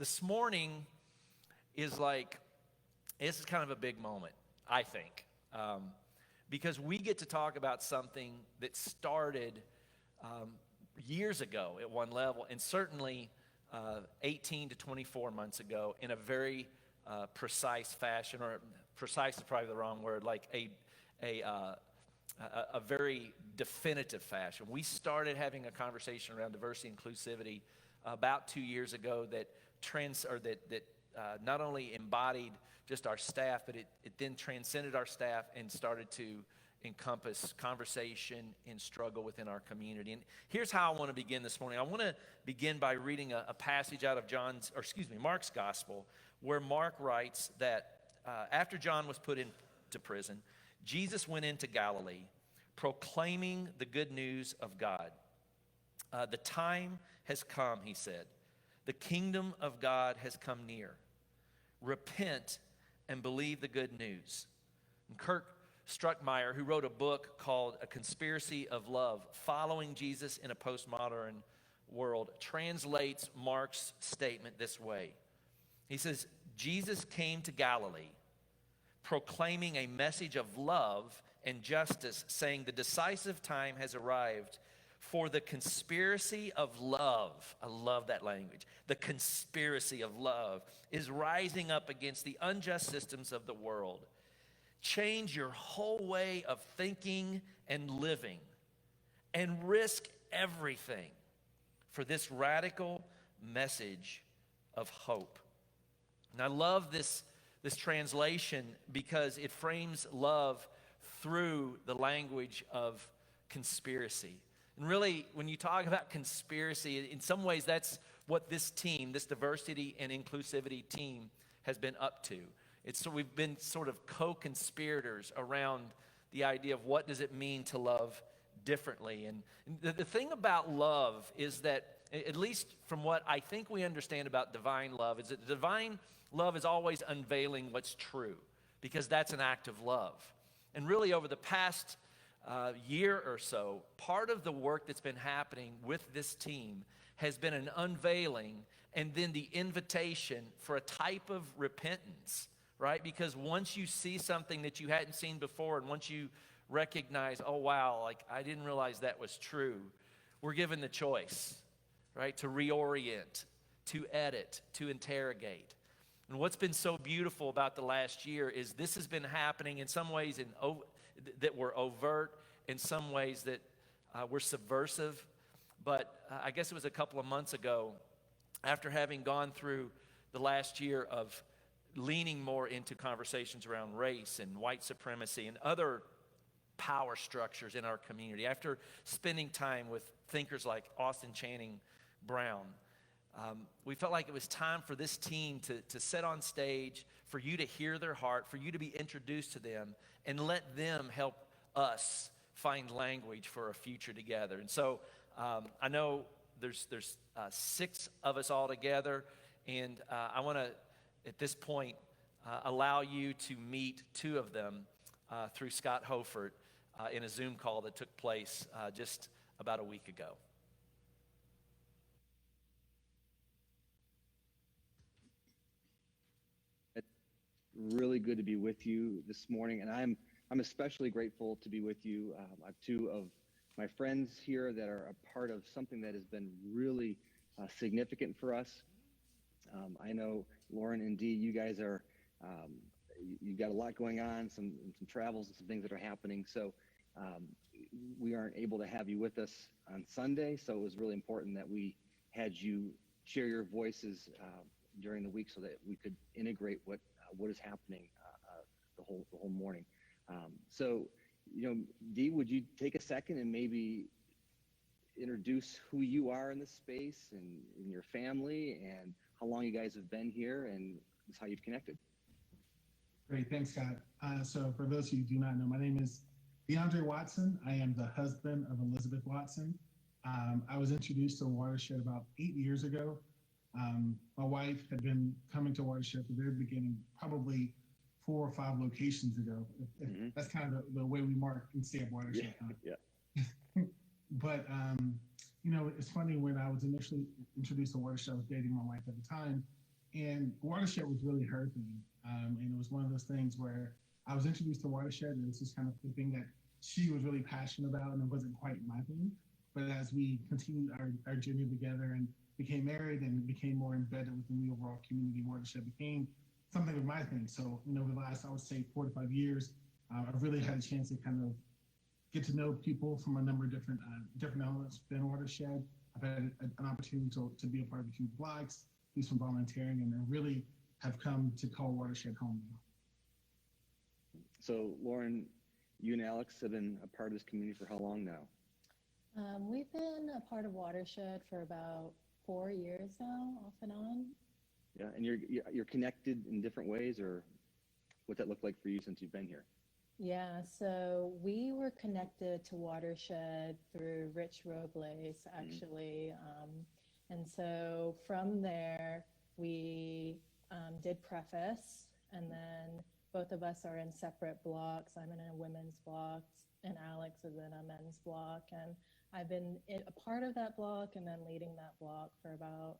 This morning is this is kind of a big moment, I think, because we get to talk about something that started years ago at one level, and certainly 18 to 24 months ago in a very precise fashion, or precise is probably the wrong word, like a very definitive fashion. We started having a conversation around diversity and inclusivity about 2 years ago that not only embodied just our staff, but it then transcended our staff and started to encompass conversation and struggle within our community. And here's how I want to begin this morning. I want to begin by reading a passage out of Mark's gospel, where Mark writes that after John was put into prison, Jesus went into Galilee, proclaiming the good news of God. The time has come, he said. The kingdom of God has come near. Repent and believe the good news. And Kirk Struckmeyer, who wrote a book called A Conspiracy of Love, Following Jesus in a Postmodern World, translates Mark's statement this way. He says, Jesus came to Galilee proclaiming a message of love and justice, saying the decisive time has arrived for the conspiracy of love. I love that language. The conspiracy of love is rising up against the unjust systems of the world. Change your whole way of thinking and living and risk everything for this radical message of hope. And I love this translation because it frames love through the language of conspiracy. And really, when you talk about conspiracy, in some ways that's what this team, this diversity and inclusivity team, has been up to. We've been sort of co-conspirators around the idea of what does it mean to love differently. And the thing about love is that, at least from what I think we understand about divine love, is that divine love is always unveiling what's true, because that's an act of love. And really, over the past year or so, part of the work that's been happening with this team has been an unveiling and then the invitation for a type of repentance, right? Because once you see something that you hadn't seen before, and once you recognize, oh wow, like I didn't realize that was true, we're given the choice, right? To reorient, to edit, to interrogate. And what's been so beautiful about the last year is this has been happening in some ways that were overt, in some ways that were subversive. But I guess it was a couple of months ago, after having gone through the last year of leaning more into conversations around race and white supremacy and other power structures in our community, after spending time with thinkers like Austin Channing Brown, we felt like it was time for this team to sit on stage, for you to hear their heart, for you to be introduced to them, and let them help us find language for a future together. And so I know there's 6 of us all together, and I want to, at this point, allow you to meet 2 of them through Scott Hofert in a Zoom call that took place just about a week ago. Really good to be with you this morning, and I'm especially grateful to be with you. I have 2 of my friends here that are a part of something that has been really significant for us. I know Lauren and Dee, you guys are you've got a lot going on, some travels and some things that are happening. So we aren't able to have you with us on Sunday, so it was really important that we had you share your voices during the week so that we could integrate what is happening the whole morning. So, Dee, would you take a second and maybe introduce who you are in this space and your family and how long you guys have been here and how you've connected? Great, thanks, Scott. So for those of you who do not know, my name is DeAndre Watson. I am the husband of Elizabeth Watson. I was introduced to Watershed about 8 years ago. My wife had been coming to Watershed at the very beginning, probably 4 or 5 locations ago. Mm-hmm. That's kind of the way we mark and stay at Watershed. Yeah. But, it's funny, when I was initially introduced to Watershed, I was dating my wife at the time, And Watershed was really her thing. And it was one of those things where I was introduced to Watershed, and this is kind of the thing that she was really passionate about, and it wasn't quite my thing. But as we continued our journey together and became married and became more embedded within the overall community, Watershed became something of my thing. So, over the last, I would say, 4 to 5 years, I've really had a chance to kind of get to know people from a number of different elements within Watershed. I've had an opportunity to be a part of a few blogs, do some volunteering, and then really have come to call Watershed home now. So, Lauren, you and Alex have been a part of this community for how long now? We've been a part of Watershed for about 4 years now, off and on. Yeah, and you're connected in different ways, or what's that look like for you since you've been here? Yeah, so we were connected to Watershed through Rich Robles, actually. And so from there, we did Preface, and then both of us are in separate blocks. I'm in a women's block, and Alex is in a men's block. And I've been a part of that block and then leading that block for about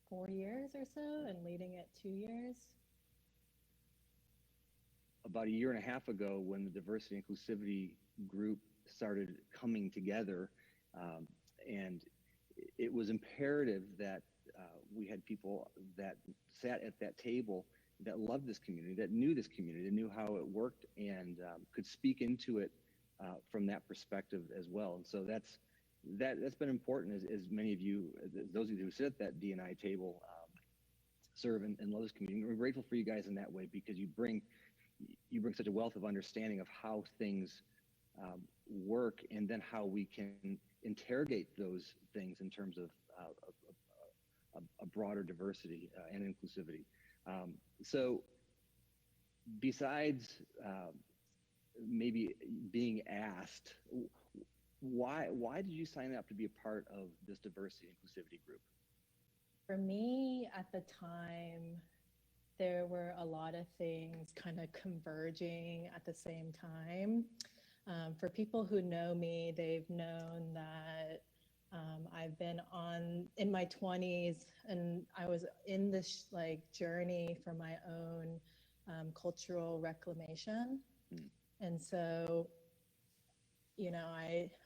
4 years or so, and leading it 2 years. About a year and a half ago, when the diversity and inclusivity group started coming together, and it was imperative that we had people that sat at that table that loved this community, that knew this community, that knew how it worked, and could speak into it from that perspective as well. And so that's been important, as many of you, those of you who sit at that D&I table, serve and love this community. We're grateful for you guys in that way, because you bring such a wealth of understanding of how things work, and then how we can interrogate those things in terms of a broader diversity and inclusivity. So besides maybe being asked, why did you sign up to be a part of this diversity and inclusivity group? For me, at the time, there were a lot of things kind of converging at the same time. For people who know me, they've known that I've been in my 20s, and I was in this journey for my own cultural reclamation. And so,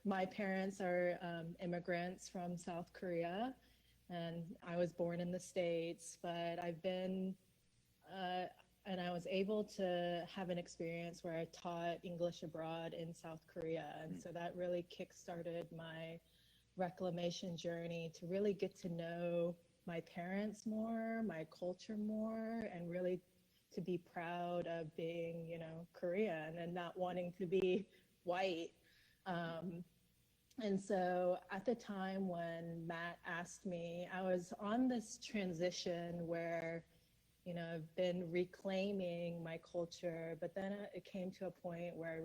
my parents are immigrants from South Korea, and I was born in the States, but I've been and I was able to have an experience where I taught English abroad in South Korea. And so that really kickstarted my reclamation journey to really get to know my parents more, my culture more, and really to be proud of being, Korean and not wanting to be white. And so at the time when Matt asked me, I was on this transition where I've been reclaiming my culture, but then it came to a point where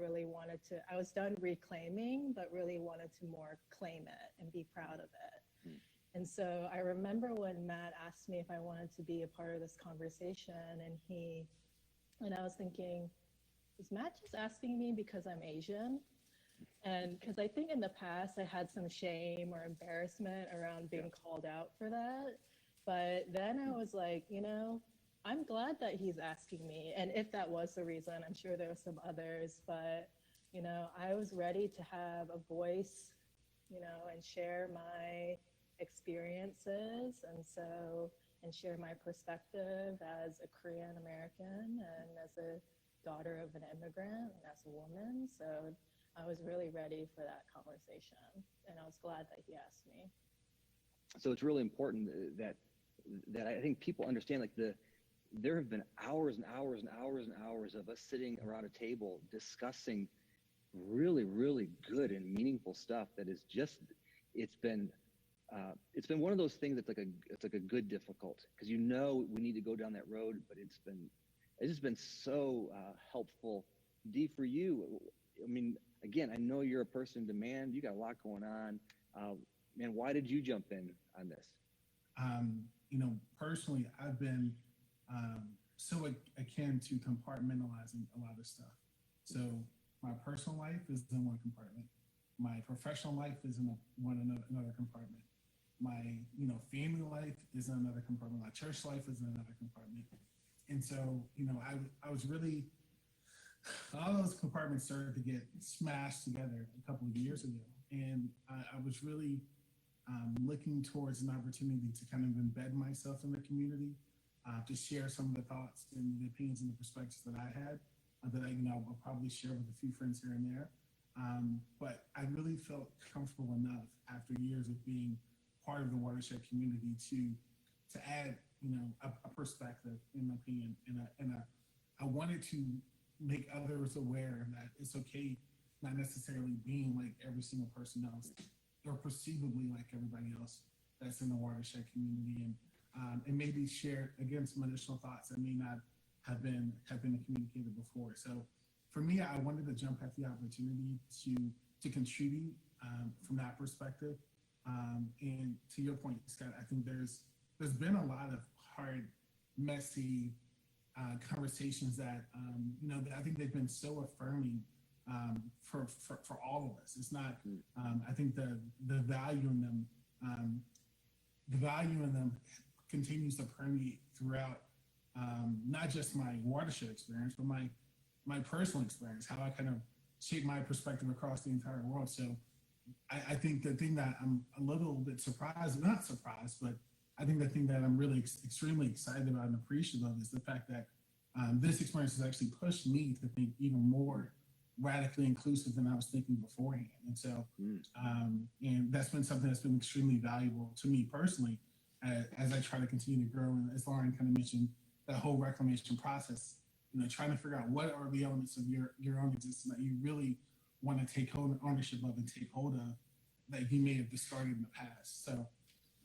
I was done reclaiming, but really wanted to more claim it and be proud of it. And so I remember when Matt asked me if I wanted to be a part of this conversation, and I was thinking, is Matt just asking me because I'm Asian? And because I think in the past I had some shame or embarrassment around being called out for that. But then I was like, I'm glad that he's asking me. And if that was the reason, I'm sure there were some others, but, I was ready to have a voice, and share my experiences. And share my perspective as a Korean American and as a daughter of an immigrant and as a woman. So I was really ready for that conversation, and I was glad that he asked me. So it's really important that I think people understand, there have been hours and hours and hours and hours of us sitting around a table discussing really, really good and meaningful stuff that is just, it's been one of those things that's like a good difficult, because we need to go down that road, but it's just been so helpful. Dee, for you, I mean, again, I know you're a person in demand, you got a lot going on. Man, why did you jump in on this? Personally, I've been so akin to compartmentalizing a lot of stuff. So my personal life is in one compartment. My professional life is in another compartment. my, family life is in another compartment. My church life is in another compartment. And so, I was really, all those compartments started to get smashed together a couple of years ago. And I was really looking towards an opportunity to kind of embed myself in the community, to share some of the thoughts and the opinions and the perspectives that I had, that I'll probably share with a few friends here and there. But I really felt comfortable enough after years of being part of the watershed community to add, a perspective, in my opinion, and I wanted to make others aware that it's okay not necessarily being like every single person else, or perceivably like everybody else that's in the watershed community, and maybe share again some additional thoughts that may not have been communicated before. So for me, I wanted to jump at the opportunity to contribute from that perspective. And to your point, Scott, I think there's been a lot of hard, messy conversations that that I think they've been so affirming for all of us. It's not. I think the value in them continues to permeate throughout not just my watershed experience, but my personal experience, how I kind of shape my perspective across the entire world. So I think the thing that I'm a little bit surprised, not surprised, but I think the thing that I'm really extremely excited about and appreciative of is the fact that this experience has actually pushed me to think even more radically inclusive than I was thinking beforehand. And so, and that's been something that's been extremely valuable to me personally as I try to continue to grow. And as Lauren kind of mentioned, that whole reclamation process, trying to figure out what are the elements of your own existence that you really want to take ownership of and take hold of that you may have discarded in the past. So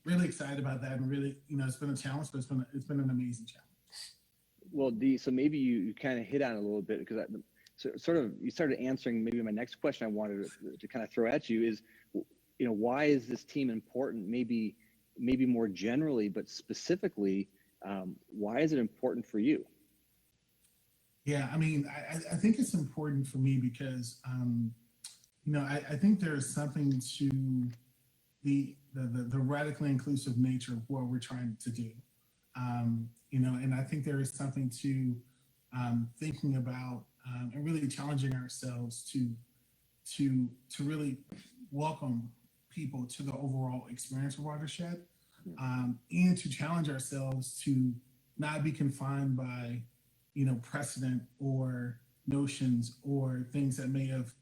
really excited about that, and really, it's been a challenge, but it's been an amazing challenge. Well, so maybe you kind of hit on it a little bit, because you started answering maybe my next question I wanted to kind of throw at you is, why is this team important? Maybe more generally, but specifically, why is it important for you? Yeah, I mean, I think it's important for me because, I think there's something to the radically inclusive nature of what we're trying to do. And I think there is something to thinking about and really challenging ourselves to really welcome people to the overall experience of watershed, and to challenge ourselves to not be confined by precedent or notions or things that may have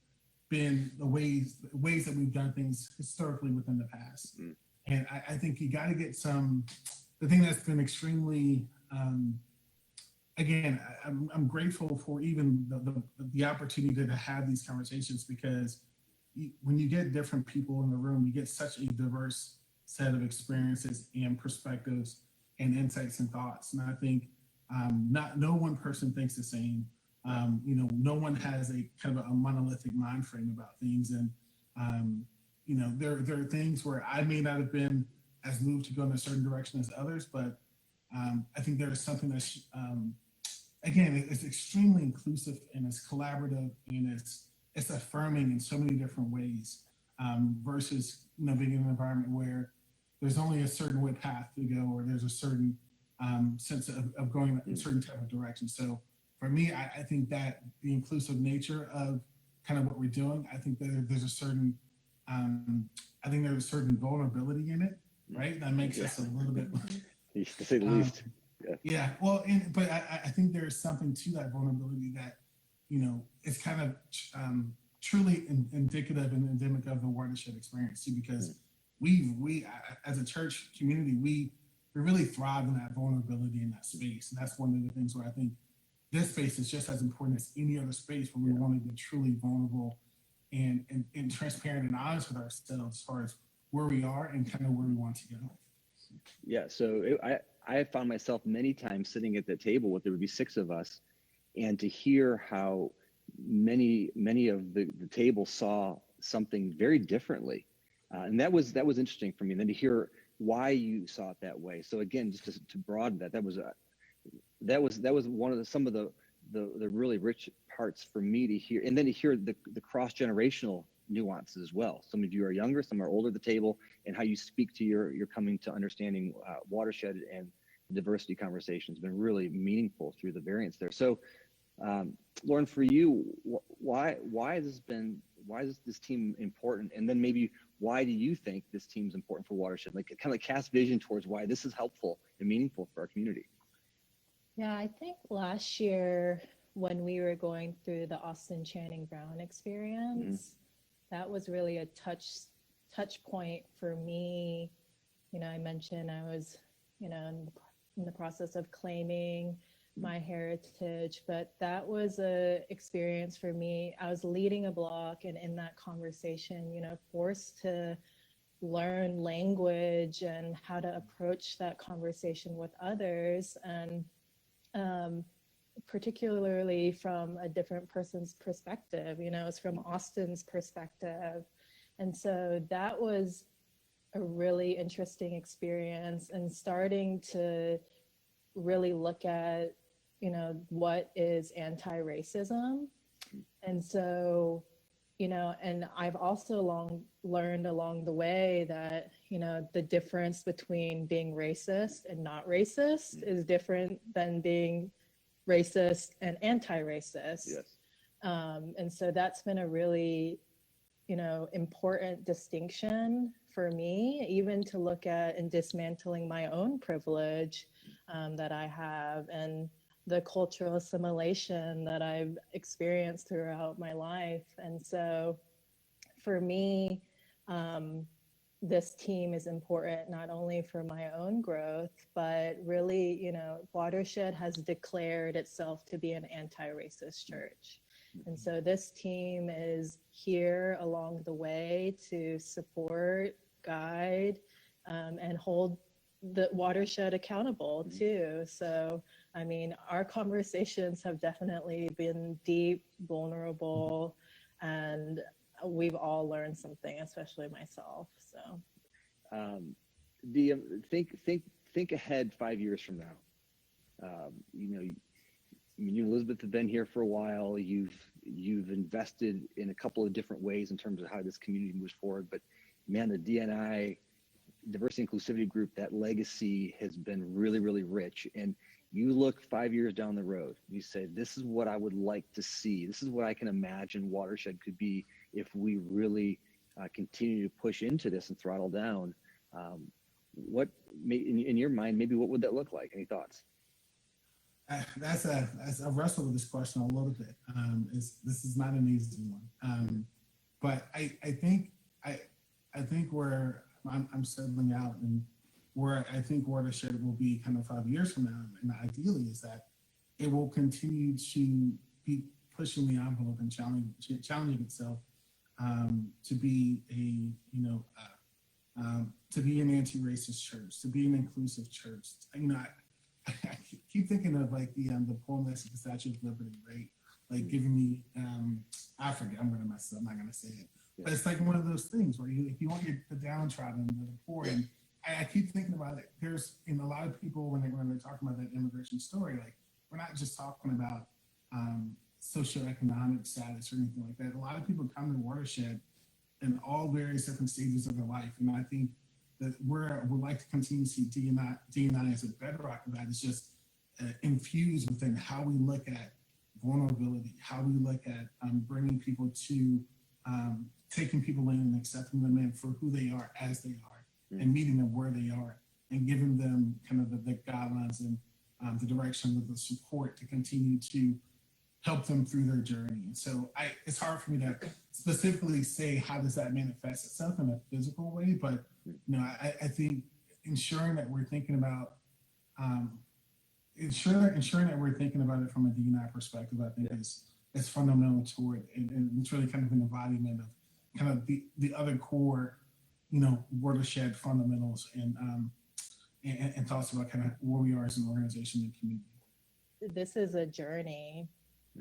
been the ways that we've done things historically within the past. And I think you got to get the thing that's been extremely, again, I'm grateful for even the opportunity to have these conversations, because when you get different people in the room, you get such a diverse set of experiences and perspectives and insights and thoughts. And I think no one person thinks the same. No one has a kind of a monolithic mind frame about things. And, there are things where I may not have been as moved to go in a certain direction as others, but I think there is something that's, again, it's extremely inclusive and it's collaborative and it's affirming in so many different ways, versus, being in an environment where there's only a certain way path to go, or there's a certain sense of going in a certain type of direction. So for me, I think that the inclusive nature of kind of what we're doing, I think that there's a certain, vulnerability in it, right? That makes us a little bit, to say the least. Yeah. Well, but I think there is something to that vulnerability that, it's kind of truly indicative and endemic of the watershed experience too, because we as a church community, we really thrive in that vulnerability in that space. And that's one of the things where I think this space is just as important as any other space where we want to be truly vulnerable and transparent and honest with ourselves as far as where we are and kind of where we want to go. Yeah. So I have found myself many times sitting at the table with, there would be 6 of us, and to hear how many of the table saw something very differently. And that was interesting for me. And then to hear why you saw it that way. So again, just to broaden that was one of some of the really rich parts for me to hear, and then to hear the cross-generational nuances as well. Some of you are younger, some are older at the table, and how you speak to your coming to understanding watershed and diversity conversation has been really meaningful through the variance there. So, Lauren, for you, why has this team important? And then maybe why do you think this team's important for watershed? Like kind of like cast vision towards why this is helpful and meaningful for our community. Yeah, I think last year when we were going through the Austin Channing Brown experience, that was really a touch point for me. You know, I mentioned I was, you know, in the process of claiming my heritage, but that was a experience for me. I was leading a block, and in that conversation, you know, forced to learn language and how to approach that conversation with others, and particularly from a different person's perspective. You know, it's from Austin's perspective. And so that was a really interesting experience, and starting to really look at, you know, what is anti-racism. And so, you know, and I've also learned along the way that, you know, the difference between being racist and not racist is different than being racist and anti-racist. Yes. And so that's been a really, you know, important distinction for me, even to look at and dismantling my own privilege that I have, and the cultural assimilation that I've experienced throughout my life. And so for me, this team is important not only for my own growth, but really, you know, Watershed has declared itself to be an anti-racist church. And so this team is here along the way to support, guide, and hold the Watershed accountable too. So, I mean, our conversations have definitely been deep, vulnerable, and we've all learned something, especially myself. So, think ahead 5 years from now. You know, you and Elizabeth have been here for a while. You've invested in a couple of different ways in terms of how this community moves forward. But man, the DNI, diversity inclusivity group, that legacy has been really, really rich. And you look 5 years down the road, you say, this is what I would like to see. This is what I can imagine Watershed could be if we really continue to push into this and throttle down. What, in your mind, maybe what would that look like? Any thoughts? That's a wrestle with this question a little bit. This is not an easy one, but I think where I'm settling out, and where I think Watershed will be kind of 5 years from now, and ideally, is that it will continue to be pushing the envelope and challenging itself to be to be an anti-racist church, to be an inclusive church. You know, I keep thinking of like the poem that's at the Statue of Liberty, right? Like giving me, I forget, I'm gonna mess it up, I'm not gonna say it. Yeah. But it's like one of those things where if you want the downtrodden, the poor, and I keep thinking about it. There's, in a lot of people when they're talking about that immigration story, like we're not just talking about socioeconomic status or anything like that. A lot of people come to Watershed in all various different stages of their life, and I think that we'd like to continue to see D&I as a bedrock of that. It's just infused within how we look at vulnerability, how we look at bringing people to, taking people in and accepting them in for who they are as they are, and meeting them where they are, and giving them kind of the guidelines and the direction of the support to continue to help them through their journey. And so it's hard for me to specifically say how does that manifest itself in a physical way, but you know, I think ensuring that we're thinking about ensuring that we're thinking about it from a D&I perspective, I think is fundamental to it, and it's really kind of an embodiment of kind of the other core, you know, Watershed fundamentals and thoughts about kind of where we are as an organization and community. This is a journey.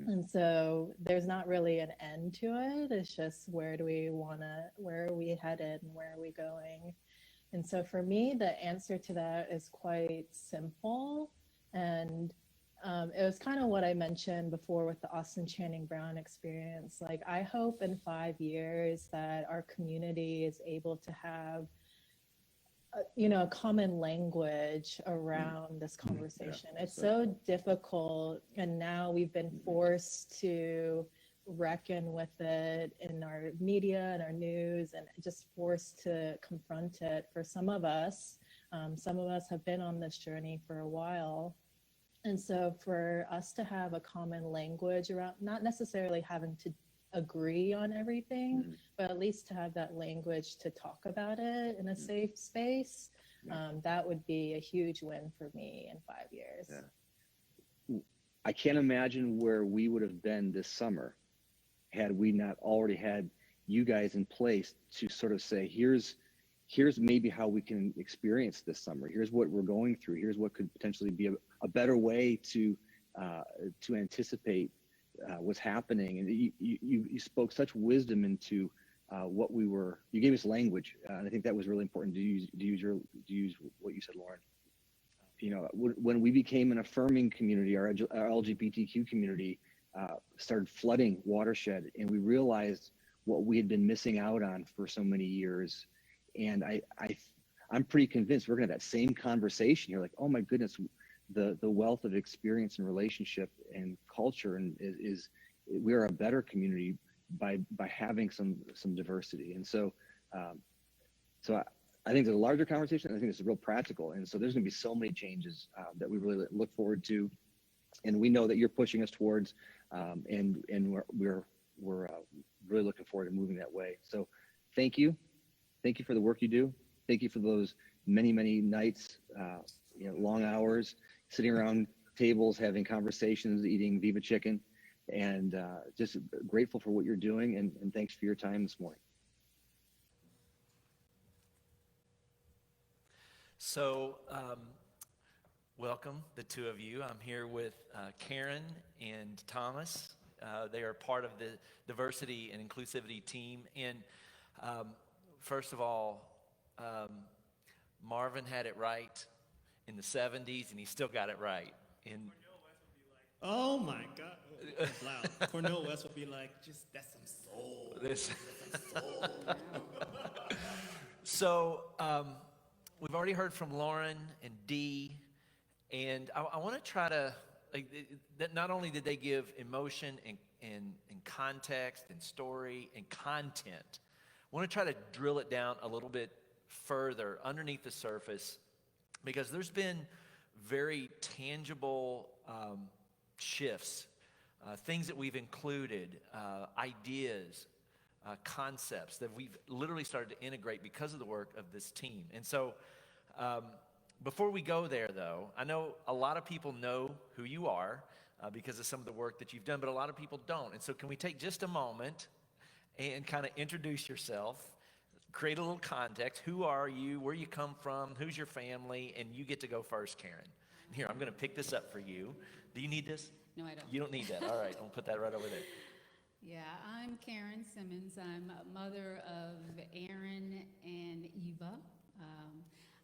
And so there's not really an end to it. It's just where are we headed and where are we going? And so for me, the answer to that is quite simple. And it it's kind of what I mentioned before with the Austin Channing Brown experience. Like, I hope in 5 years that our community is able to have a common language around this conversation. It's so difficult, and now we've been forced to reckon with it in our media and our news, and just forced to confront it. For some of us have been on this journey for a while, and so for us to have a common language around, not necessarily having to agree on everything, but at least to have that language to talk about it in a safe space, that would be a huge win for me in 5 years. I can't imagine where we would have been this summer had we not already had you guys in place to sort of say, here's maybe how we can experience this summer. Here's what we're going through. Here's what could potentially be a better way to anticipate what's happening. And you spoke such wisdom into what we were. You gave us language, and I think that was really important to use what you said, Lauren. You know, when we became an affirming community, our LGBTQ community started flooding Watershed, and we realized what we had been missing out on for so many years. And I'm pretty convinced we're gonna have that same conversation. You're like, oh my goodness, the wealth of experience and relationship and culture, and is we are a better community by having some diversity. And so I think there's a larger conversation. I think it's real practical, and so there's going to be so many changes that we really look forward to, and we know that you're pushing us towards, and we're really looking forward to moving that way. So thank you for the work you do. Thank you for those many nights, long hours, sitting around tables, having conversations, eating Viva Chicken, and just grateful for what you're doing, and thanks for your time this morning. So, welcome, the two of you. I'm here with Karen and Thomas. They are part of the diversity and inclusivity team. And first of all, Marvin had it right in the 70s, and he still got it right. Oh my God, that's loud. Cornel West would be like, just, that's some soul. That's some soul. So, we've already heard from Lauren and Dee, and I want to try to, that not only did they give emotion and context and story and content, I want to try to drill it down a little bit further underneath the surface, because there's been very tangible shifts, things that we've included, ideas, concepts that we've literally started to integrate because of the work of this team. And so before we go there, though, I know a lot of people know who you are because of some of the work that you've done, but a lot of people don't. And so can we take just a moment and kind of introduce yourself, create a little context? Who are you? Where you come from? Who's your family? And you get to go first, Karen. Here, I'm going to pick this up for you. Do you need this? No, I don't. You don't need that. All right, I'll put that right over there. Yeah, I'm Karen Simmons. I'm a mother of Aaron and Eva.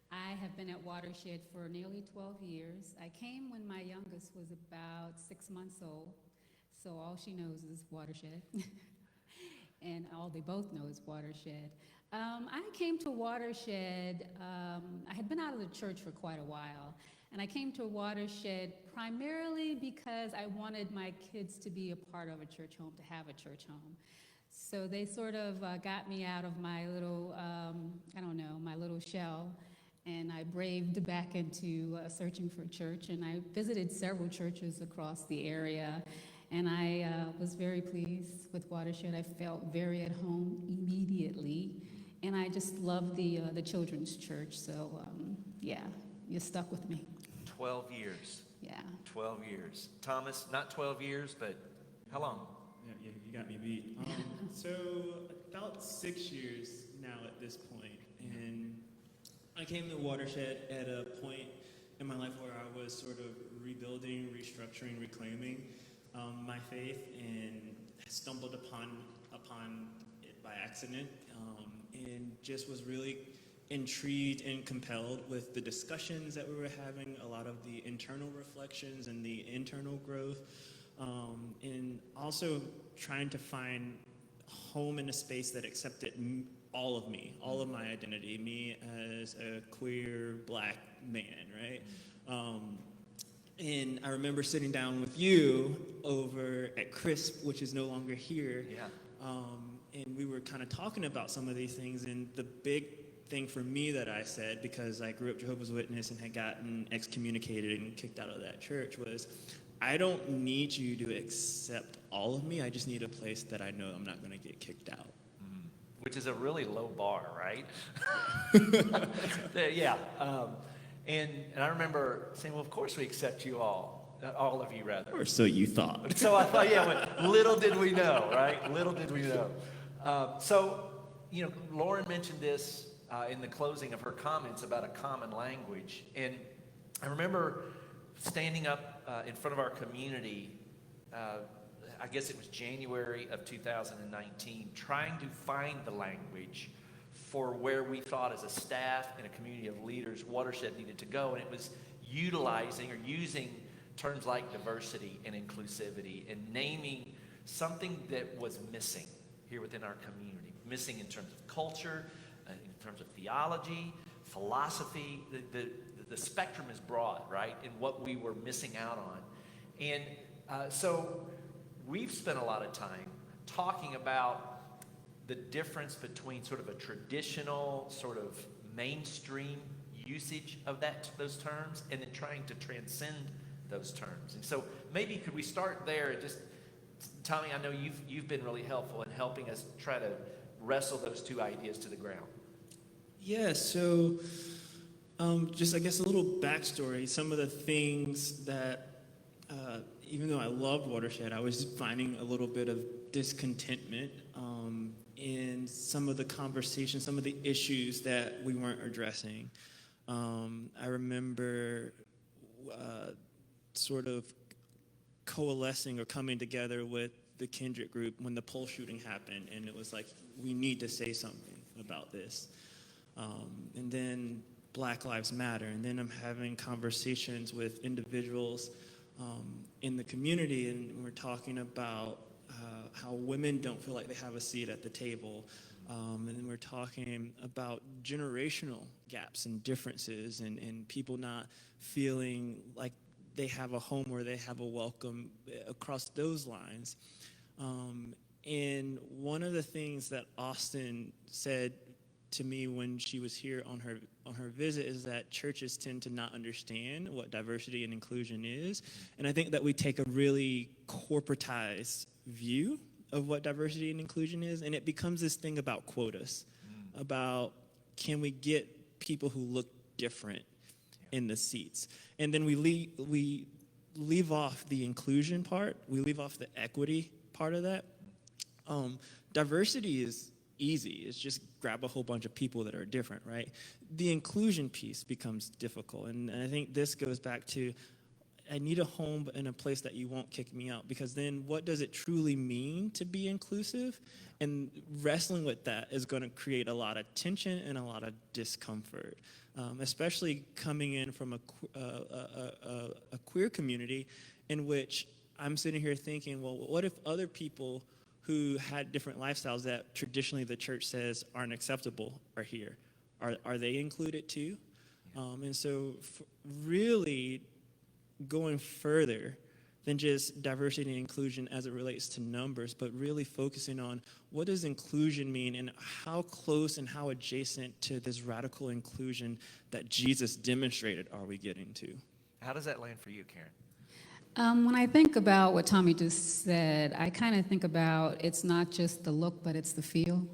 I have been at Watershed for nearly 12 years. I came when my youngest was about 6 months old, so all she knows is Watershed. And all they both know is Watershed. I came to Watershed, I had been out of the church for quite a while, and I came to Watershed primarily because I wanted my kids to be a part of a church home, to have a church home. So they sort of got me out of my little, my little shell, and I braved back into searching for church, and I visited several churches across the area, and I was very pleased with Watershed. I felt very at home immediately, and I just loved the children's church, so yeah, you stuck with me. 12 years. Yeah. 12 years. Thomas, not 12 years, but how long? Yeah, you got me beat. So about 6 years now at this point, and I came to Watershed at a point in my life where I was sort of rebuilding, restructuring, reclaiming my faith, and stumbled upon it by accident, and just was really intrigued and compelled with the discussions that we were having, a lot of the internal reflections and the internal growth, and also trying to find home in a space that accepted all of me, all of my identity, me as a queer black man, right? And I remember sitting down with you over at CRISP, which is no longer here. Yeah. And we were kind of talking about some of these things, and the big thing for me that I said, because I grew up Jehovah's Witness and had gotten excommunicated and kicked out of that church, was I don't need you to accept all of me. I just need a place that I know I'm not going to get kicked out. Which is a really low bar, right? Yeah. And I remember saying, well, of course we accept you all of you rather. Or so you thought. So I thought, yeah, well, little did we know, right? Little did we know. So, Lauren mentioned this in the closing of her comments about a common language. And I remember standing up in front of our community, I guess it was January of 2019, trying to find the language for where we thought as a staff and a community of leaders Watershed needed to go. And it was utilizing or using terms like diversity and inclusivity and naming something that was missing here within our community. Missing in terms of culture, in terms of theology, philosophy. The spectrum is broad, right? And what we were missing out on. And so we've spent a lot of time talking about the difference between sort of a traditional, sort of mainstream usage of those terms and then trying to transcend those terms. And so maybe could we start there and just, Tommy, I know you've been really helpful in helping us try to wrestle those two ideas to the ground. Yeah, so just I guess a little backstory. Some of the things that, even though I loved Watershed, I was finding a little bit of discontentment in some of the conversations, some of the issues that we weren't addressing. I remember sort of coalescing or coming together with the Kindred group when the Pulse shooting happened, and it was like, we need to say something about this. And then Black Lives Matter, and then I'm having conversations with individuals in the community, and we're talking about how women don't feel like they have a seat at the table. And then we're talking about generational gaps and differences and people not feeling like they have a home or they have a welcome across those lines. And one of the things that Austin said to me when she was here on her visit is that churches tend to not understand what diversity and inclusion is. And I think that we take a really corporatized view of what diversity and inclusion is, and it becomes this thing about quotas, about can we get people who look different in the seats. And then we leave off the inclusion part, we leave off the equity part of that. Diversity is easy. It's just grab a whole bunch of people that are different, right? The inclusion piece becomes difficult. And I think this goes back to, I need a home in a place that you won't kick me out, because then what does it truly mean to be inclusive? And wrestling with that is going to create a lot of tension and a lot of discomfort, especially coming in from a queer community in which I'm sitting here thinking, well, what if other people who had different lifestyles that traditionally the church says aren't acceptable are here? Are they included too? And so really going further than just diversity and inclusion as it relates to numbers, but really focusing on what does inclusion mean and how close and how adjacent to this radical inclusion that Jesus demonstrated are we getting to? How does that land for you, Karen? When I think about what Tommy just said, I kind of think about it's not just the look, but it's the feel.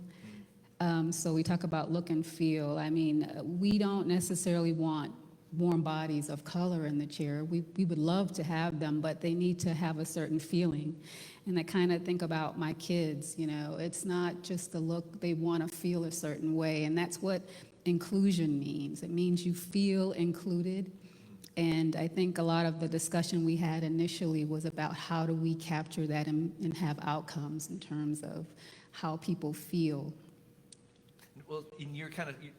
So we talk about look and feel. I mean, we don't necessarily want warm bodies of color in the chair. We would love to have them, but they need to have a certain feeling. And I kind of think about my kids, it's not just the look, they want to feel a certain way. And that's what inclusion means. It means you feel included. And I think a lot of the discussion we had initially was about how do we capture that and have outcomes in terms of how people feel. Well, and you're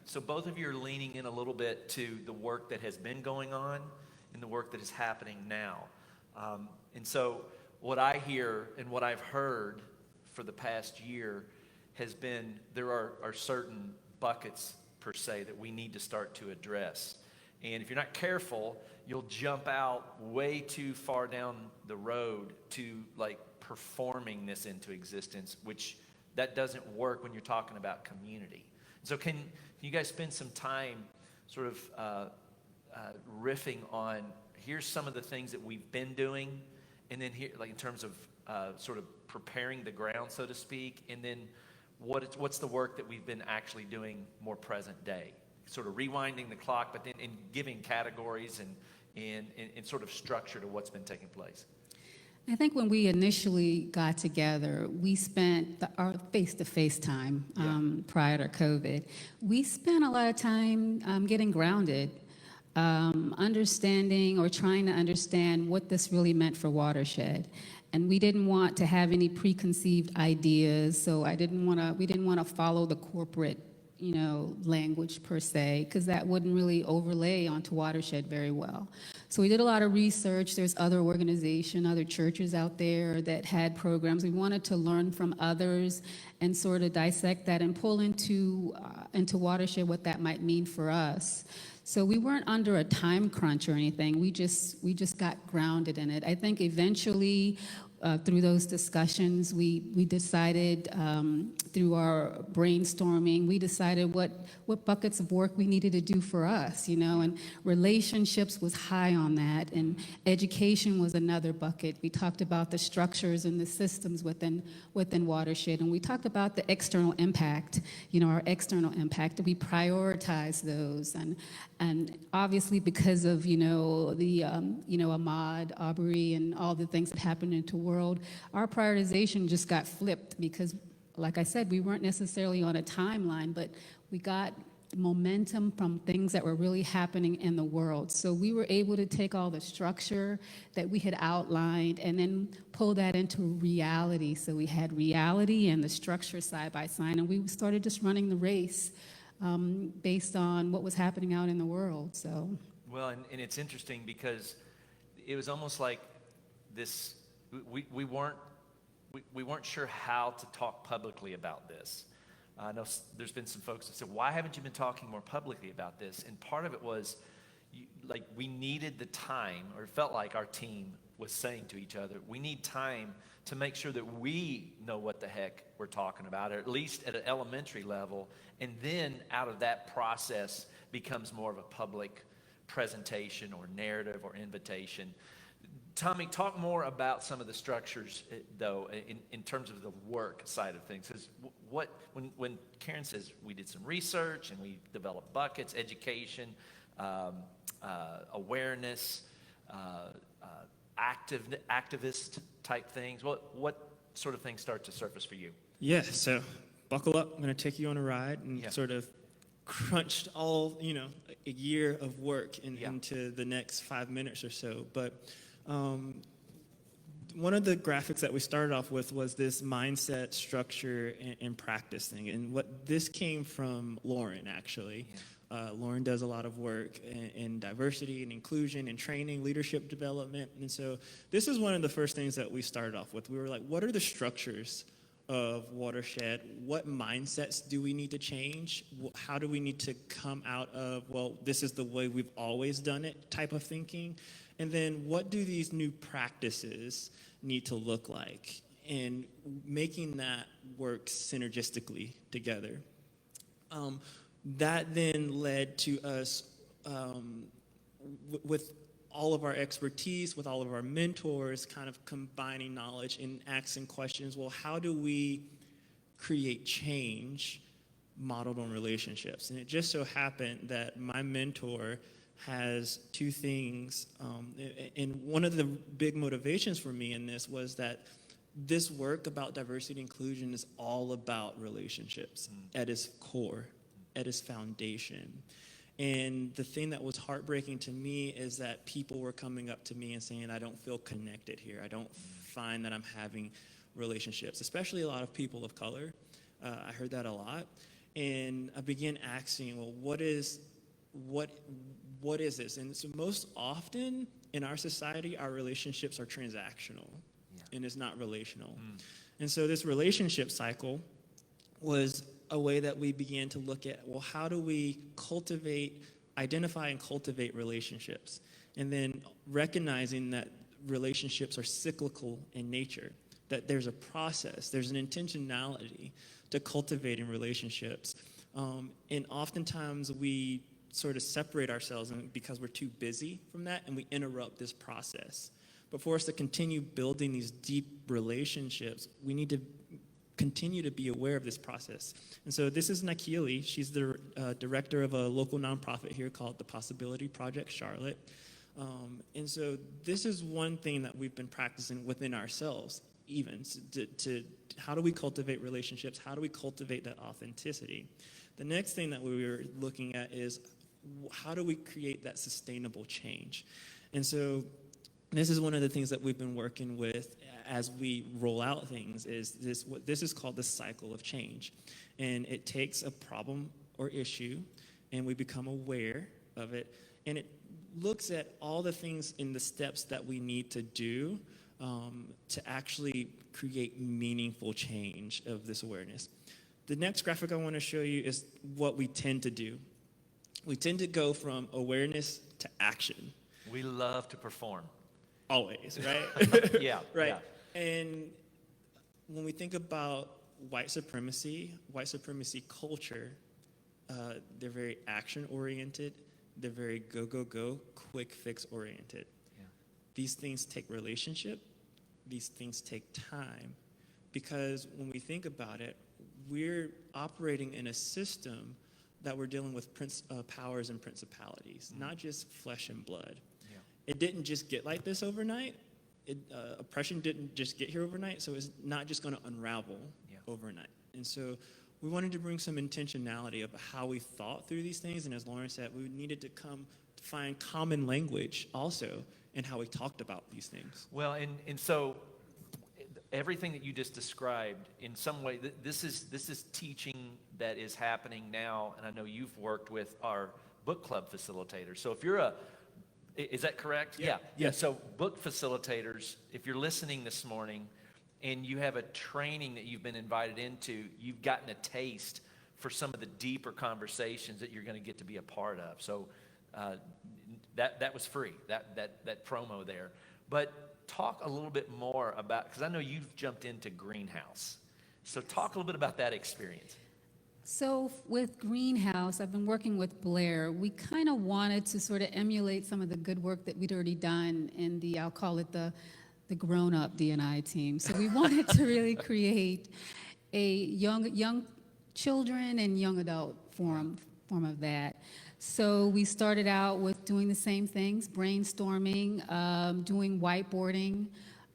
so both of you are leaning in a little bit to the work that has been going on and the work that is happening now. And so what I hear and what I've heard for the past year has been there are certain buckets, per se, that we need to start to address. And if you're not careful, you'll jump out way too far down the road to like performing this into existence, which that doesn't work when you're talking about community. So can you guys spend some time sort of riffing on here's some of the things that we've been doing, and then here, like in terms of sort of preparing the ground, so to speak, and then what's the work that we've been actually doing more present day, sort of rewinding the clock, but then in giving categories and sort of structure to what's been taking place. I think when we initially got together, we spent our face-to-face time prior to COVID. We spent a lot of time getting grounded, understanding or trying to understand what this really meant for Watershed. And we didn't want to have any preconceived ideas, so we didn't want to follow the corporate language per se, because that wouldn't really overlay onto Watershed very well. So we did a lot of research. There's other organizations, other churches out there that had programs. We wanted to learn from others and sort of dissect that and pull into Watershed what that might mean for us. So we weren't under a time crunch or anything. We just got grounded in it. I think eventually, through those discussions, we decided, through our brainstorming, we decided what buckets of work we needed to do for us, and relationships was high on that, and education was another bucket. We talked about the structures and the systems within Watershed, and we talked about the external impact, our external impact. We prioritized those, and obviously because of, Ahmaud Arbery and all the things that happened into the world, our prioritization just got flipped because, like I said, we weren't necessarily on a timeline, but we got momentum from things that were really happening in the world. So we were able to take all the structure that we had outlined and then pull that into reality. So we had reality and the structure side by side, and we started just running the race based on what was happening out in the world. So well, and it's interesting because it was almost like this. We weren't sure how to talk publicly about this. I know there's been some folks that said, "Why haven't you been talking more publicly about this?" And part of it was, we needed the time, or it felt like our team was saying to each other, "We need time to make sure that we know what the heck we're talking about, or at least at an elementary level, and then out of that process becomes more of a public presentation or narrative or invitation." Tommy, talk more about some of the structures, though, in terms of the work side of things. Because when Karen says we did some research and we developed buckets, education, awareness, activist type things, what sort of things start to surface for you? Yeah, so buckle up. I'm going to take you on a ride and sort of crunched all, a year of work into the next 5 minutes or so. But one of the graphics that we started off with was this mindset, structure, and practice thing. And what this came from Lauren, actually. Lauren does a lot of work in diversity and inclusion and training, leadership development. And so this is one of the first things that we started off with. We were like, what are the structures of Watershed? What mindsets do we need to change? How do we need to come out of, well, this is the way we've always done it type of thinking? And then what do these new practices need to look like? And making that work synergistically together. That then led to us, with all of our expertise, with all of our mentors, kind of combining knowledge and asking questions. Well, how do we create change modeled on relationships? And it just so happened that my mentor has two things. And one of the big motivations for me in this was that this work about diversity and inclusion is all about relationships at its core, at its foundation. And the thing that was heartbreaking to me is that people were coming up to me and saying, I don't feel connected here. I don't find that I'm having relationships, especially a lot of people of color. I heard that a lot. And I began asking, well, what is this? And so most often in our society, our relationships are transactional, and it's not relational. And so this relationship cycle was a way that we began to look at, well, how do we identify and cultivate relationships? And then recognizing that relationships are cyclical in nature, that there's a process, there's an intentionality to cultivating relationships. And oftentimes we sort of separate ourselves because we're too busy from that, and we interrupt this process. But for us to continue building these deep relationships, we need to continue to be aware of this process. And so this is Nakili. She's the director of a local nonprofit here called the Possibility Project Charlotte. And so this is one thing that we've been practicing within ourselves, even to how do we cultivate relationships? How do we cultivate that authenticity? The next thing that we were looking at is how do we create that sustainable change? And so this is one of the things that we've been working with as we roll out things is what this is called the cycle of change. And it takes a problem or issue, and we become aware of it, and it looks at all the things in the steps that we need to do to actually create meaningful change of this awareness. The next graphic I want to show you is what we tend to do. We tend to go from awareness to action. We love to perform. Always, right? Yeah. Right. Yeah. And when we think about white supremacy culture, they're very action-oriented. They're very go, quick fix-oriented. Yeah. These things take relationship. These things take time. Because when we think about it, we're operating in a system that we're dealing with powers and principalities, not just flesh and blood. Yeah. It didn't just get like this overnight. Oppression didn't just get here overnight, so it's not just going to unravel overnight. And so we wanted to bring some intentionality of how we thought through these things, and as Lauren said, we needed to find common language also in how we talked about these things. Well, and so everything that you just described, in some way, this is teaching that is happening now, and I know you've worked with our book club facilitators. So if you're is that correct? Yeah. Yeah. So book facilitators, if you're listening this morning and you have a training that you've been invited into, you've gotten a taste for some of the deeper conversations that you're going to get to be a part of. So that was free, that promo there. But talk a little bit more about, because I know you've jumped into Greenhouse. So talk a little bit about that experience. So with Greenhouse, I've been working with Blair. We kind of wanted to sort of emulate some of the good work that we'd already done in I'll call it the grown-up D&I team. So we wanted to really create a young children and young adult form of that. So we started out with doing the same things, brainstorming, doing whiteboarding,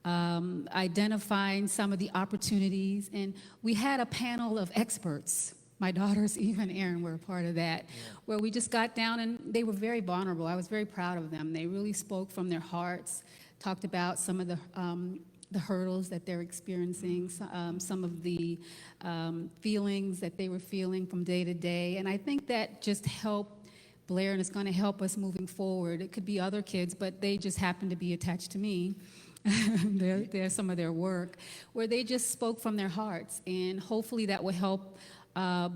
identifying some of the opportunities, and we had a panel of experts. My daughters, Eva and Erin, were a part of that, where we just got down and they were very vulnerable. I was very proud of them. They really spoke from their hearts, talked about some of the hurdles that they're experiencing, some of the feelings that they were feeling from day to day. And I think that just helped Blair, and it's going to help us moving forward. It could be other kids, but they just happen to be attached to me. There's some of their work where they just spoke from their hearts, and hopefully that will help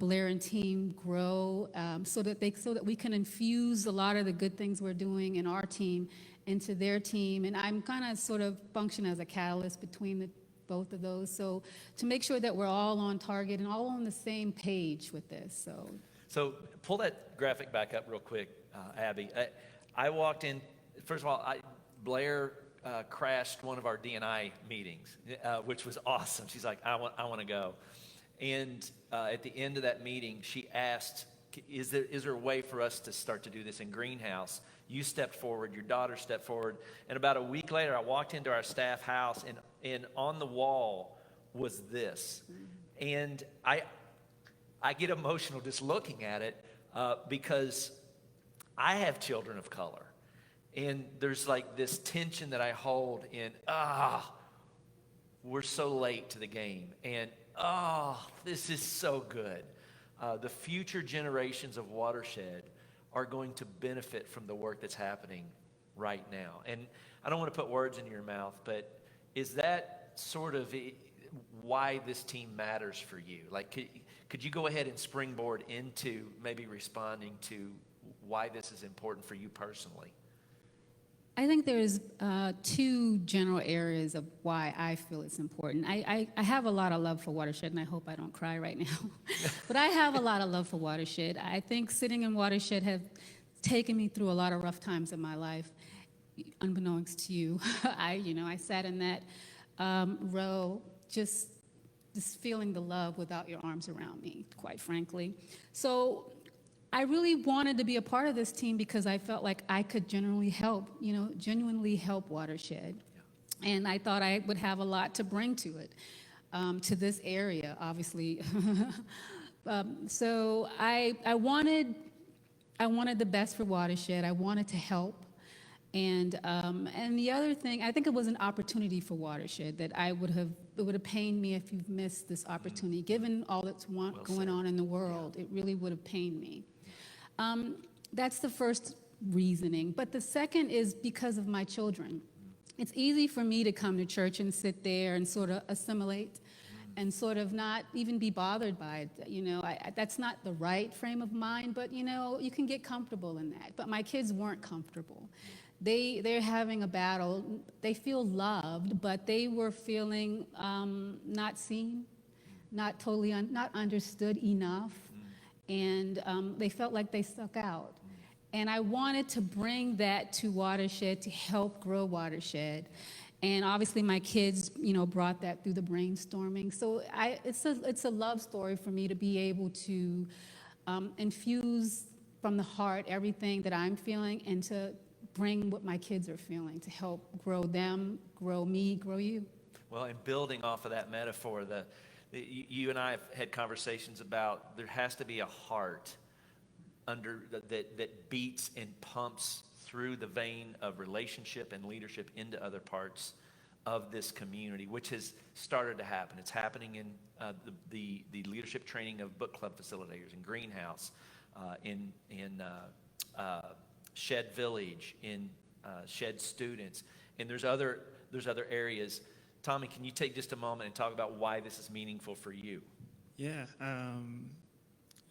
Blair and team grow so that we can infuse a lot of the good things we're doing in our team into their team. And I'm kind of sort of function as a catalyst between both of those, so to make sure that we're all on target and all on the same page with this. So pull that graphic back up real quick, Abby. I walked in, first of all, Blair crashed one of our D&I meetings, which was awesome. She's like, I want to go. And at the end of that meeting, she asked, is there a way for us to start to do this in Greenhouse? You stepped forward, your daughter stepped forward, and about a week later, I walked into our staff house, and on the wall was this. And I get emotional just looking at it because I have children of color, and there's like this tension that I hold in, we're so late to the game, and this is so good. the future generations of Watershed are going to benefit from the work that's happening right now. And I don't want to put words in your mouth, but is that sort of why this team matters for you? Like, could you go ahead and springboard into maybe responding to why this is important for you personally? I think there's two general areas of why I feel it's important. I have a lot of love for Watershed, and I hope I don't cry right now. But I have a lot of love for Watershed. I think sitting in Watershed have taken me through a lot of rough times in my life, unbeknownst to you. I sat in that row just feeling the love without your arms around me, quite frankly. So I really wanted to be a part of this team because I felt like I could genuinely help Watershed. Yeah. And I thought I would have a lot to bring to it, to this area, obviously. So I wanted the best for Watershed. I wanted to help. And the other thing, I think it was an opportunity for Watershed that it would have pained me if you've missed this opportunity. Given all that's going on in the world, it really would have pained me. That's the first reasoning. But the second is because of my children. It's easy for me to come to church and sit there and sort of assimilate and sort of not even be bothered by it. That's not the right frame of mind, but, you can get comfortable in that. But my kids weren't comfortable. They're having a battle. They feel loved, but they were feeling not seen, not totally not understood enough. And they felt like they stuck out. And I wanted to bring that to Watershed to help grow Watershed. And obviously my kids, brought that through the brainstorming. So it's a love story for me to be able to infuse from the heart everything that I'm feeling and to bring what my kids are feeling to help grow them, grow me, grow you. Well, and building off of that metaphor, you and I have had conversations about there has to be a heart that beats and pumps through the vein of relationship and leadership into other parts of this community, which has started to happen. It's happening in the leadership training of book club facilitators in Greenhouse, in Shed Village, in Shed students, and there's other areas. Tommy, can you take just a moment and talk about why this is meaningful for you? Yeah.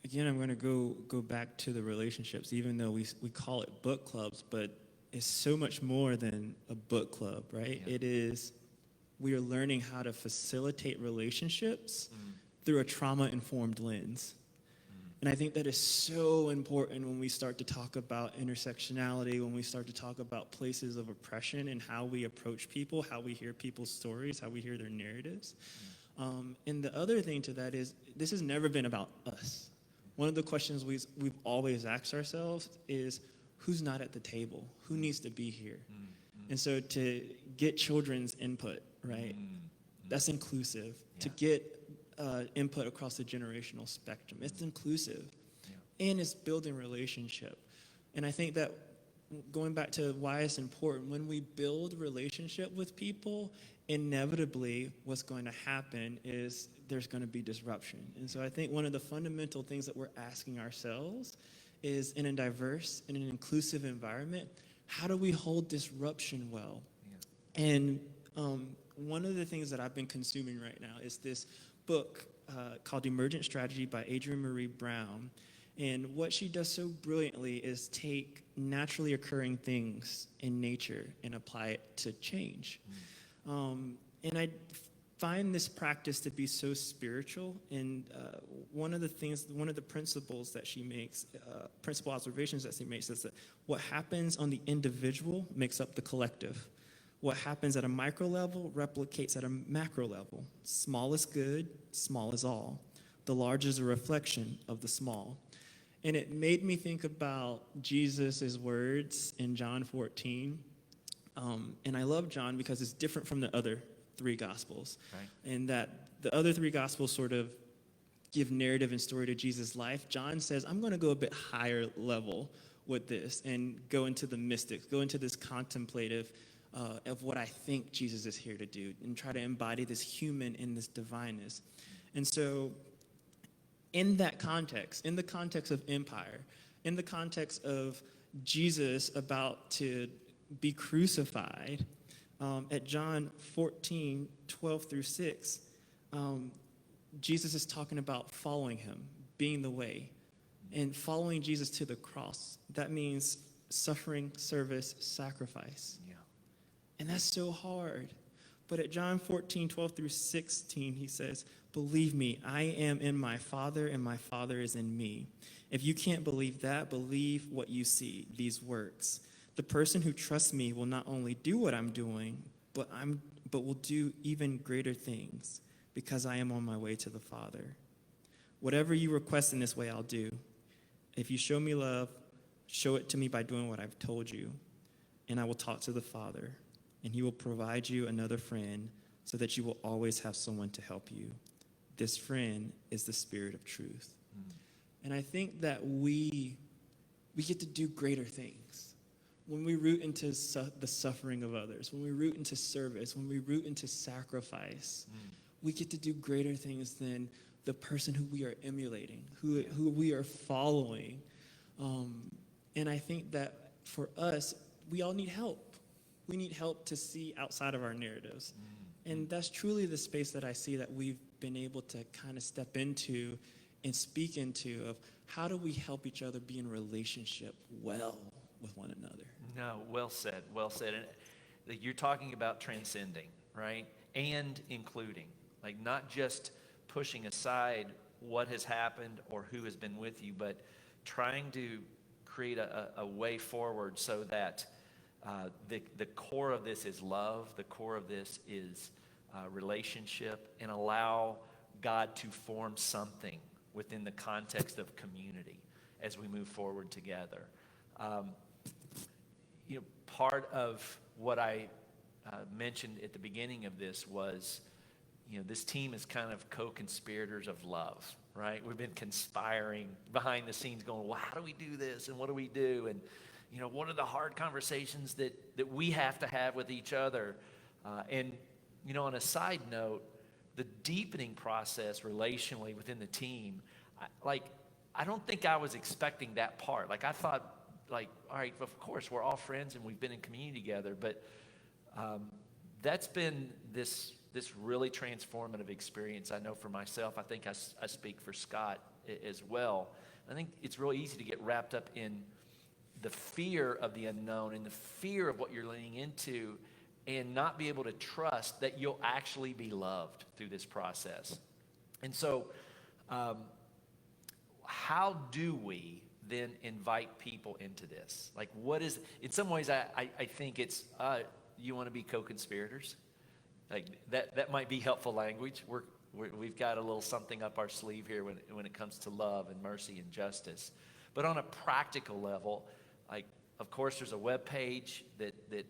Again, I'm going to go back to the relationships, even though we call it book clubs, but it's so much more than a book club, right? Yeah. We are learning how to facilitate relationships through a trauma-informed lens. And I think that is so important when we start to talk about intersectionality, when we start to talk about places of oppression and how we approach people, how we hear people's stories, how we hear their narratives. And the other thing to that is this has never been about us. One of the questions we've always asked ourselves is, who's not at the table? Who needs to be here? And so to get children's input, right? That's inclusive. Yeah. To get input across the generational spectrum. It's inclusive, and it's building relationship. And I think that going back to why it's important, when we build relationship with people, inevitably what's going to happen is there's going to be disruption. And so I think one of the fundamental things that we're asking ourselves is, in a diverse and an inclusive environment, how do we hold disruption well? Yeah. And one of the things that I've been consuming right now is this book called Emergent Strategy by Adrienne Marie Brown. And what she does so brilliantly is take naturally occurring things in nature and apply it to change. And I find this practice to be so spiritual. And one of the principles that she makes, principal observations that she makes, is that what happens on the individual makes up the collective. What happens at a micro level replicates at a macro level. Small is good, small is all. The large is a reflection of the small. And it made me think about Jesus' words in John 14. And I love John because it's different from the other three Gospels. Right. And that the other three Gospels sort of give narrative and story to Jesus' life. John says, I'm going to go a bit higher level with this and go into the mystics, go into this contemplative of what I think Jesus is here to do and try to embody this human in this divineness. And so in that context, in the context of empire, in the context of Jesus about to be crucified, at John 14, 12 through 6, Jesus is talking about following him, being the way, and following Jesus to the cross. That means suffering, service, sacrifice. Yeah. And that's so hard. But at John 14, 12 through 16, he says, believe me, I am in my Father, and my Father is in me. If you can't believe that, believe what you see, these works. The person who trusts me will not only do what I'm doing, but will do even greater things, because I am on my way to the Father. Whatever you request in this way, I'll do. If you show me love, show it to me by doing what I've told you, and I will talk to the Father, and he will provide you another friend so that you will always have someone to help you. This friend is the Spirit of truth. And I think that we get to do greater things. When we root into the suffering of others, when we root into service, when we root into sacrifice, we get to do greater things than the person who we are emulating, who we are following. And I think that for us, we all need help. We need help to see outside of our narratives. And that's truly the space that I see that we've been able to kind of step into and speak into of how do we help each other be in relationship well with one another. No, well said, well said. And you're talking about transcending, right? And including, like not just pushing aside what has happened or who has been with you, but trying to create a way forward so that the core of this is love, the core of this is relationship, and allow God to form something within the context of community as we move forward together. Part of what I mentioned at the beginning of this was, this team is kind of co-conspirators of love, right? We've been conspiring behind the scenes going, well, how do we do this? And what do we do? And, what are the hard conversations that we have to have with each other? And on a side note, the deepening process relationally within the team, I don't think I was expecting that part. I thought, all right, of course, we're all friends and we've been in community together, but that's been this really transformative experience. I know for myself, I think I speak for Scott as well. I think it's really easy to get wrapped up in the fear of the unknown and the fear of what you're leaning into, and not be able to trust that you'll actually be loved through this process. And so, how do we then invite people into this? What is, in some ways, I think it's, you want to be co-conspirators? That might be helpful language. We've got a little something up our sleeve here when it comes to love and mercy and justice. But on a practical level, of course, there's a web page that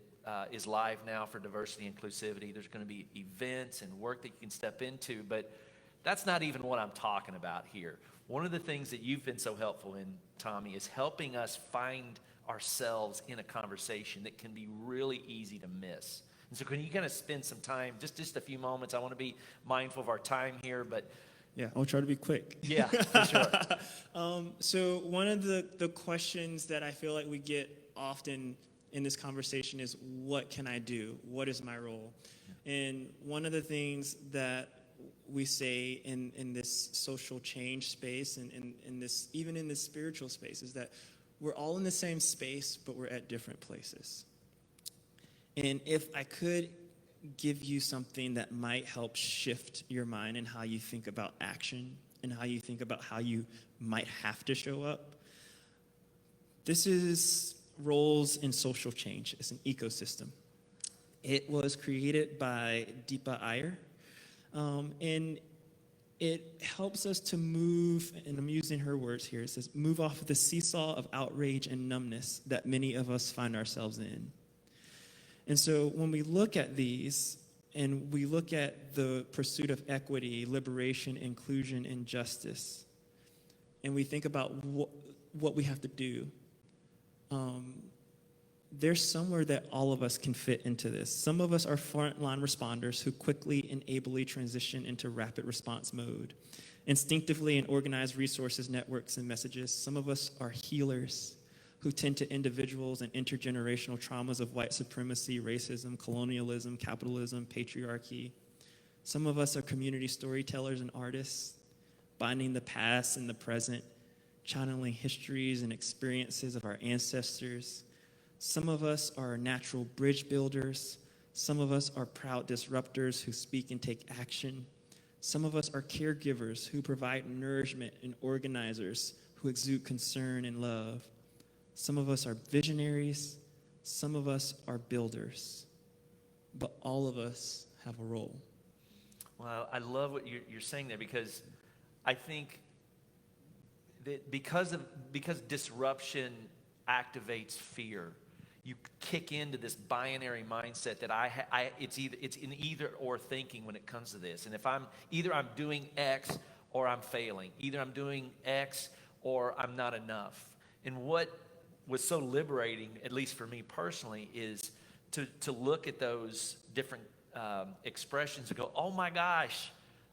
is live now for diversity and inclusivity. There's going to be events and work that you can step into, but that's not even what I'm talking about here. One of the things that you've been so helpful in, Tommy, is helping us find ourselves in a conversation that can be really easy to miss. And so can you kind of spend some time, just a few moments? I want to be mindful of our time here, but yeah, I'll try to be quick. Yeah, for sure. So one of the questions that I feel like we get often in this conversation is, what can I do? What is my role? And one of the things that we say in this social change space and in this, even in this spiritual space, is that we're all in the same space, but we're at different places. And if I could give you something that might help shift your mind and how you think about action and how you think about how you might have to show up, this is roles in social change. It's an ecosystem. It was created by Deepa Iyer, and it helps us to move, and I'm using her words here, it says, move off of the seesaw of outrage and numbness that many of us find ourselves in. And so when we look at these, and we look at the pursuit of equity, liberation, inclusion, and justice, and we think about what we have to do, there's somewhere that all of us can fit into this. Some of us are frontline responders who quickly and ably transition into rapid response mode. instinctively and organize resources, networks, and messages. Some of us are healers who tend to individuals and intergenerational traumas of white supremacy, racism, colonialism, capitalism, patriarchy. Some of us are community storytellers and artists, binding the past and the present, channeling histories and experiences of our ancestors. Some of us are natural bridge builders. Some of us are proud disruptors who speak and take action. Some of us are caregivers who provide nourishment and organizers who exude concern and love. Some of us are visionaries. Some of us are builders. But all of us have a role. Well, I love what you're saying there, because I think that because disruption activates fear, you kick into this binary mindset that it's an either or thinking when it comes to this. And if I'm doing X or I'm failing, either I'm doing X or I'm not enough. And what was so liberating, at least for me personally, is to look at those different expressions and go, oh my gosh,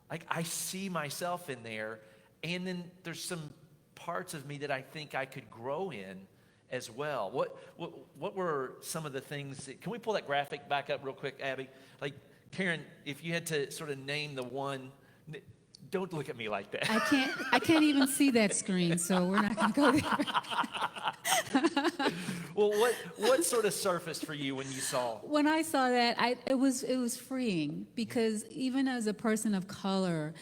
like I see myself in there. And then there's some parts of me that I think I could grow in as well. What were some of the things can we pull that graphic back up real quick, Abby? Like, Karen, if you had to sort of name the one, don't look at me like that. I can't even see that screen, so we're not going to go there. Well, what sort of surfaced for you when you saw? When I saw that, it was freeing, because even as a person of color,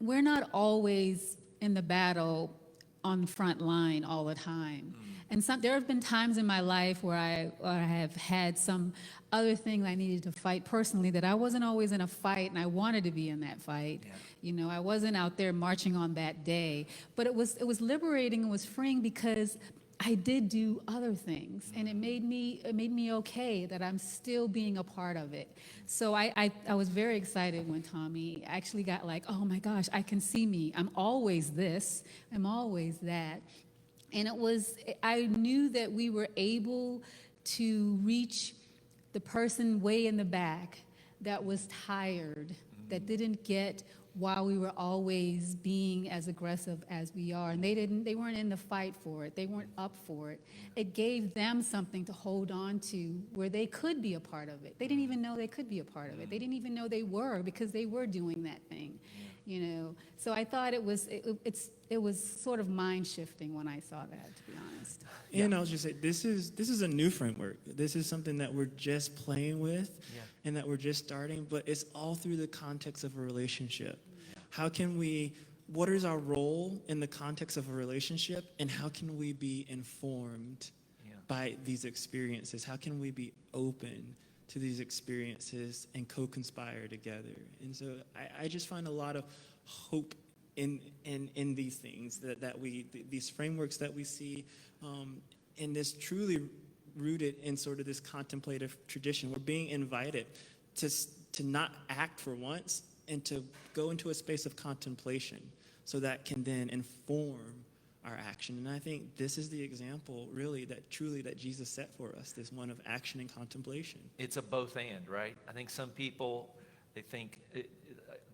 we're not always in the battle on the front line all the time. And there have been times in my life where I have had some other thing I needed to fight personally, that I wasn't always in a fight, and I wanted to be in that fight. Yeah. You know, I wasn't out there marching on that day, but it was liberating and was freeing, because I did do other things, and it made me okay that I'm still being a part of it. So I was very excited when Tommy actually got like, oh my gosh, I can see me. I'm always this. I'm always that. And I knew that we were able to reach the person way in the back that was tired, that didn't get why we were always being as aggressive as we are. And they weren't in the fight for it. They weren't up for it. It gave them something to hold on to where they could be a part of it. They didn't even know they could be a part of it. They didn't even know they were, because they were doing that thing, you know. So I thought it was sort of mind shifting when I saw that, to be honest. And I'll just say, this is a new framework. This is something that we're just playing with, and that we're just starting, but it's all through the context of a relationship. What is our role in the context of a relationship, and how can we be informed by these experiences? How can we be open to these experiences and co-conspire together? And so I just find a lot of hope in these things, these frameworks that we see, and this truly rooted in sort of this contemplative tradition. We're being invited to not act for once, and to go into a space of contemplation, so that can then inform our action. And I think this is the example, really, that Jesus set for us, this one of action and contemplation. It's a both and, right? I think some people, they think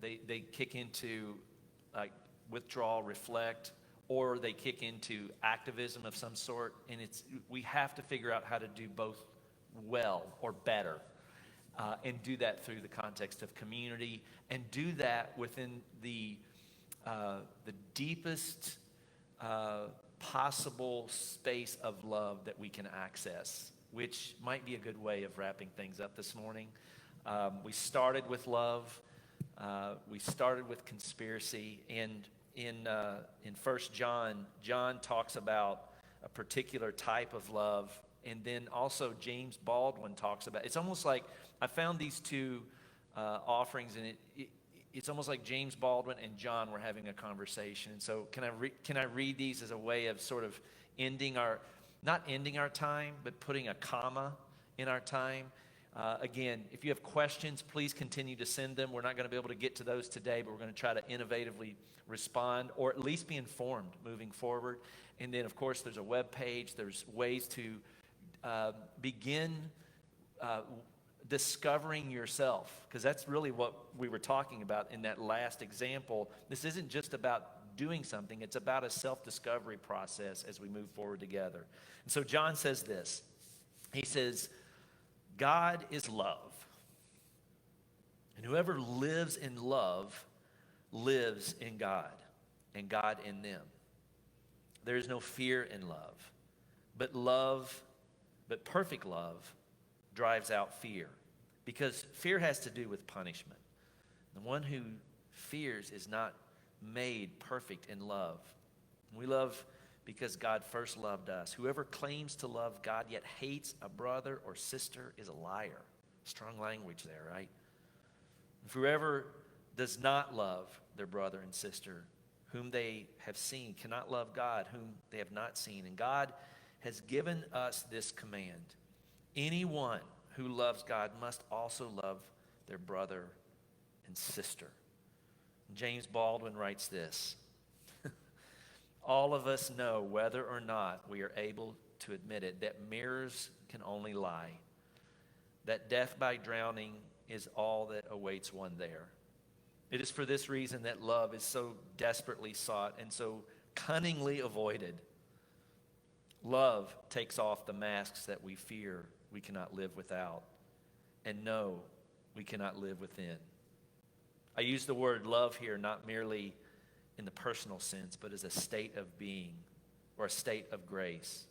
they kick into like withdrawal, reflect, or they kick into activism of some sort, and we have to figure out how to do both well or better. And do that through the context of community, and do that within the deepest possible space of love that we can access, which might be a good way of wrapping things up this morning. We started with love. We started with conspiracy. And in 1 John, John talks about a particular type of love. And then also James Baldwin talks about, it's almost like I found these two offerings, and it's almost like James Baldwin and John were having a conversation. And so can I read these as a way of sort of not ending our time, but putting a comma in our time? Again, if you have questions, please continue to send them. We're not going to be able to get to those today, but we're going to try to innovatively respond, or at least be informed moving forward. And then, of course, there's a web page. There's ways to begin discovering yourself, because that's really what we were talking about in that last example. This isn't just about doing something, it's about a self-discovery process as we move forward together. And so John says this. He says, God is love. And whoever lives in love lives in God, and God in them. There is no fear in love, but perfect love drives out fear, because fear has to do with punishment. The one who fears is not made perfect in love. We love because God first loved us. Whoever claims to love God yet hates a brother or sister is a liar. Strong language there, right? If whoever does not love their brother and sister whom they have seen cannot love God whom they have not seen. And God has given us this command. Anyone who loves God must also love their brother and sister. James Baldwin writes this. All of us know, whether or not we are able to admit it, that mirrors can only lie, that death by drowning is all that awaits one there. It is for this reason that love is so desperately sought and so cunningly avoided. Love takes off the masks that we fear we cannot live without, and know we cannot live within. I use the word love here not merely in the personal sense, but as a state of being or a state of grace.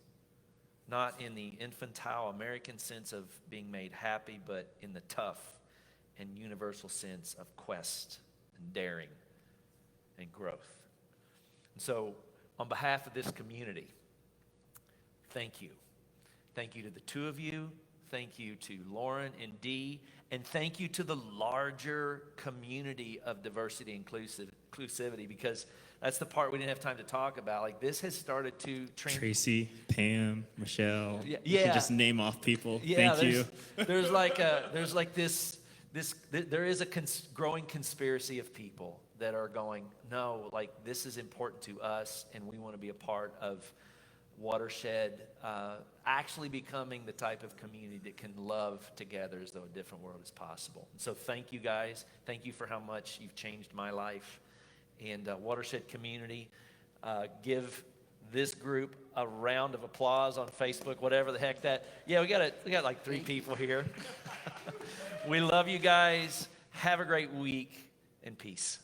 Not in the infantile American sense of being made happy, but in the tough and universal sense of quest and daring and growth. And so, on behalf of this community, thank you. Thank you to the two of you. Thank you to Lauren and Dee. And thank you to the larger community of diversity and inclusivity, because that's the part we didn't have time to talk about. Like, this has started to Tracy, Pam, Michelle. Yeah. You can just name off people. Yeah, Thank you. There is a growing conspiracy of people that are going, no, like, this is important to us, and we want to be a part of Watershed actually becoming the type of community that can love together as though a different world is possible. And so thank you guys. Thank you for how much you've changed my life. And Watershed community, give this group a round of applause on Facebook, whatever the heck that. Yeah, we got like 3 people here. We love you guys. Have a great week, and peace.